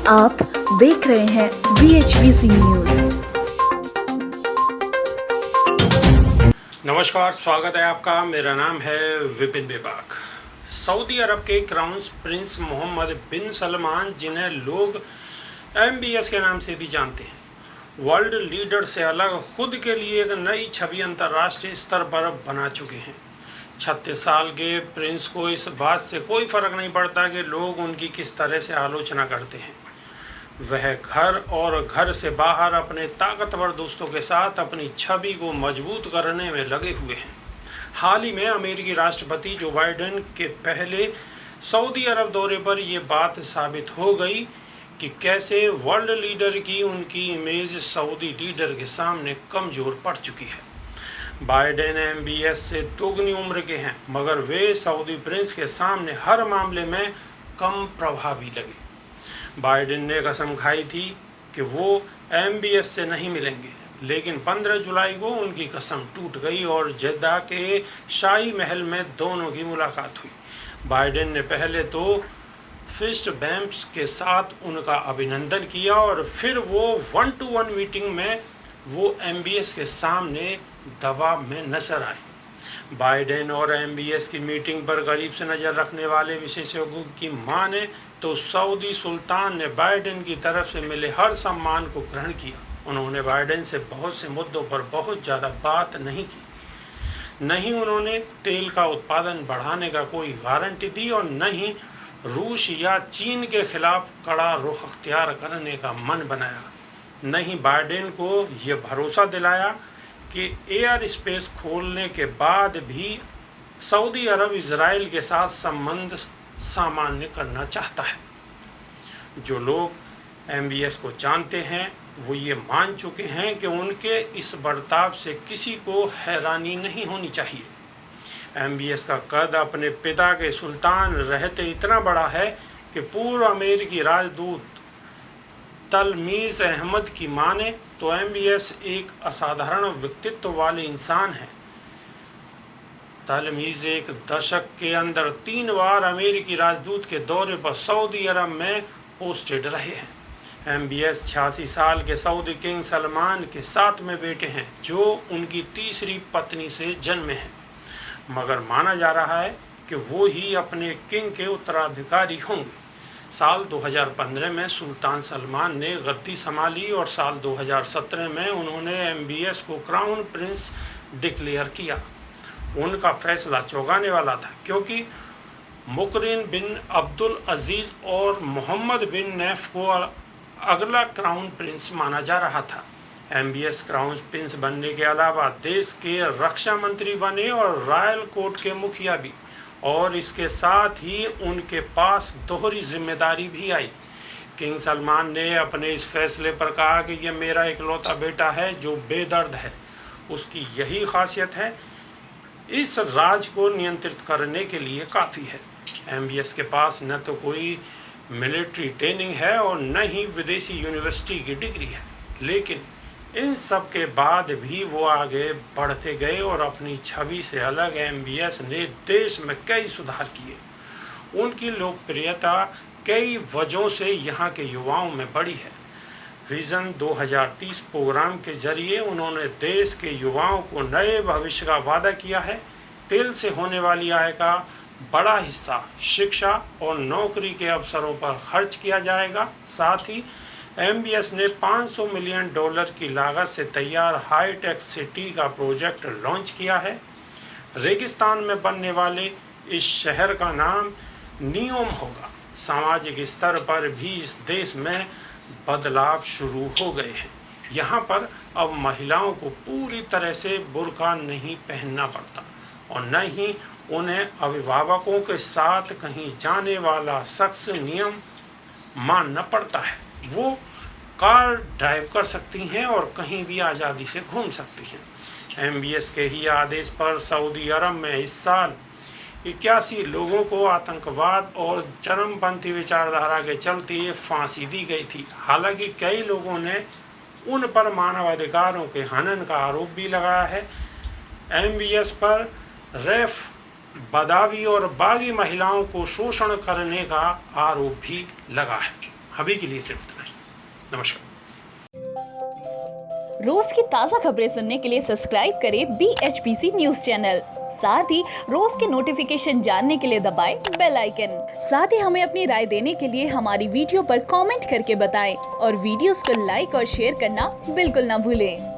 आप देख रहे हैं VHVC न्यूज। नमस्कार, स्वागत है आपका। मेरा नाम है विपिन बेबाक। सऊदी अरब के क्राउन प्रिंस मोहम्मद बिन सलमान, जिन्हें लोग MBS के नाम से भी जानते हैं, वर्ल्ड लीडर से अलग खुद के लिए एक नई छवि अंतर्राष्ट्रीय स्तर पर बना चुके हैं। 36 साल के प्रिंस को इस बात से कोई फर्क नहीं पड़ता कि लोग उनकी किस तरह से आलोचना करते हैं। वह घर और घर से बाहर अपने ताकतवर दोस्तों के साथ अपनी छवि को मजबूत करने में लगे हुए हैं। हाल ही में अमेरिकी राष्ट्रपति जो बाइडेन के पहले सऊदी अरब दौरे पर यह बात साबित हो गई कि कैसे वर्ल्ड लीडर की उनकी इमेज सऊदी लीडर के सामने कमज़ोर पड़ चुकी है। बाइडेन MBS से दोगुनी उम्र के हैं, मगर वे सऊदी प्रिंस के सामने हर मामले में कम प्रभावी लगे। बाइडेन ने कसम खाई थी कि वो MBS से नहीं मिलेंगे, लेकिन 15 जुलाई को उनकी कसम टूट गई और जेद्दा के शाही महल में दोनों की मुलाकात हुई। बाइडेन ने पहले तो फिस्ट बम्प्स के साथ उनका अभिनंदन किया और फिर वो 1-to-1 मीटिंग में वो MBS के सामने दबाव में नजर आए। बाइडेन और MBS की मीटिंग पर करीब से नज़र रखने वाले विशेषज्ञों की माने तो सऊदी सुल्तान ने बाइडेन की तरफ से मिले हर सम्मान को ग्रहण किया। उन्होंने बाइडेन से बहुत से मुद्दों पर बहुत ज़्यादा बात नहीं की। नहीं उन्होंने तेल का उत्पादन बढ़ाने का कोई गारंटी दी और न ही रूस या चीन के खिलाफ कड़ा रुख अख्तियार करने का मन बनाया। न ही बाइडेन को ये भरोसा दिलाया कि एयर स्पेस खोलने के बाद भी सऊदी अरब इजराइल के साथ संबंध सामान्य करना चाहता है। जो लोग MBS को जानते हैं वो ये मान चुके हैं कि उनके इस बर्ताव से किसी को हैरानी नहीं होनी चाहिए। MBS का कद अपने पिता के सुल्तान रहते इतना बड़ा है कि पूर्व अमेरिकी राजदूत तलमीज़ अहमद की माने तो MBS एक असाधारण व्यक्तित्व वाले इंसान है। तलमीज़ एक दशक के अंदर 3 बार अमेरिकी राजदूत के दौरे पर सऊदी अरब में पोस्टेड रहे हैं। MBS 86 साल के सऊदी किंग सलमान के 7वें बेटे हैं, जो उनकी तीसरी पत्नी से जन्मे हैं, मगर माना जा रहा है कि वो ही अपने किंग के उत्तराधिकारी होंगे। साल 2015 में सुल्तान सलमान ने गद्दी संभाली और साल 2017 में उन्होंने MBS को क्राउन प्रिंस डिक्लेयर किया। उनका फैसला चौंकाने वाला था, क्योंकि मुकरिन बिन अब्दुल अजीज़ और मोहम्मद बिन नैफ को अगला क्राउन प्रिंस माना जा रहा था। MBS क्राउन प्रिंस बनने के अलावा देश के रक्षा मंत्री बने और रॉयल कोर्ट के मुखिया भी, और इसके साथ ही उनके पास दोहरी जिम्मेदारी भी आई। किंग सलमान ने अपने इस फैसले पर कहा कि यह मेरा इकलौता बेटा है जो बेदर्द है। उसकी यही खासियत है, इस राज को नियंत्रित करने के लिए काफ़ी है। MBS के पास न तो कोई मिलिट्री ट्रेनिंग है और न ही विदेशी यूनिवर्सिटी की डिग्री है, लेकिन इन सब के बाद भी वो आगे बढ़ते गए और अपनी छवि से अलग MBS ने देश में कई सुधार किए। उनकी लोकप्रियता कई वजहों से यहाँ के युवाओं में बढ़ी है। विज़न 2030 प्रोग्राम के जरिए उन्होंने देश के युवाओं को नए भविष्य का वादा किया है। तेल से होने वाली आय का बड़ा हिस्सा शिक्षा और नौकरी के अवसरों पर खर्च किया जाएगा। साथ ही MBS ने $500 मिलियन की लागत से तैयार हाईटेक सिटी का प्रोजेक्ट लॉन्च किया है। रेगिस्तान में बनने वाले इस शहर का नाम नियोम होगा। सामाजिक स्तर पर भी इस देश में बदलाव शुरू हो गए हैं। यहाँ पर अब महिलाओं को पूरी तरह से बुर्का नहीं पहनना पड़ता और न ही उन्हें अभिभावकों के साथ कहीं जाने वाला शख्स नियम मानना पड़ता है। वो कार ड्राइव कर सकती हैं और कहीं भी आज़ादी से घूम सकती हैं। MBS के ही आदेश पर सऊदी अरब में इस साल 81 लोगों को आतंकवाद और चरमपंथी विचारधारा के चलते फांसी दी गई थी। हालांकि कई लोगों ने उन पर मानवाधिकारों के हनन का आरोप भी लगाया है। MBS पर रेफ, बदावी और बागी महिलाओं को शोषण करने का आरोप भी लगा है। अभी के लिए सिर्फ इतना ही। नमस्कार। रोज की ताज़ा खबरें सुनने के लिए सब्सक्राइब करें BHBC न्यूज चैनल। साथ ही रोज के नोटिफिकेशन जानने के लिए दबाएं बेल आइकन। साथ ही हमें अपनी राय देने के लिए हमारी वीडियो पर कमेंट करके बताएं और वीडियोस को लाइक और शेयर करना बिल्कुल ना भूलें।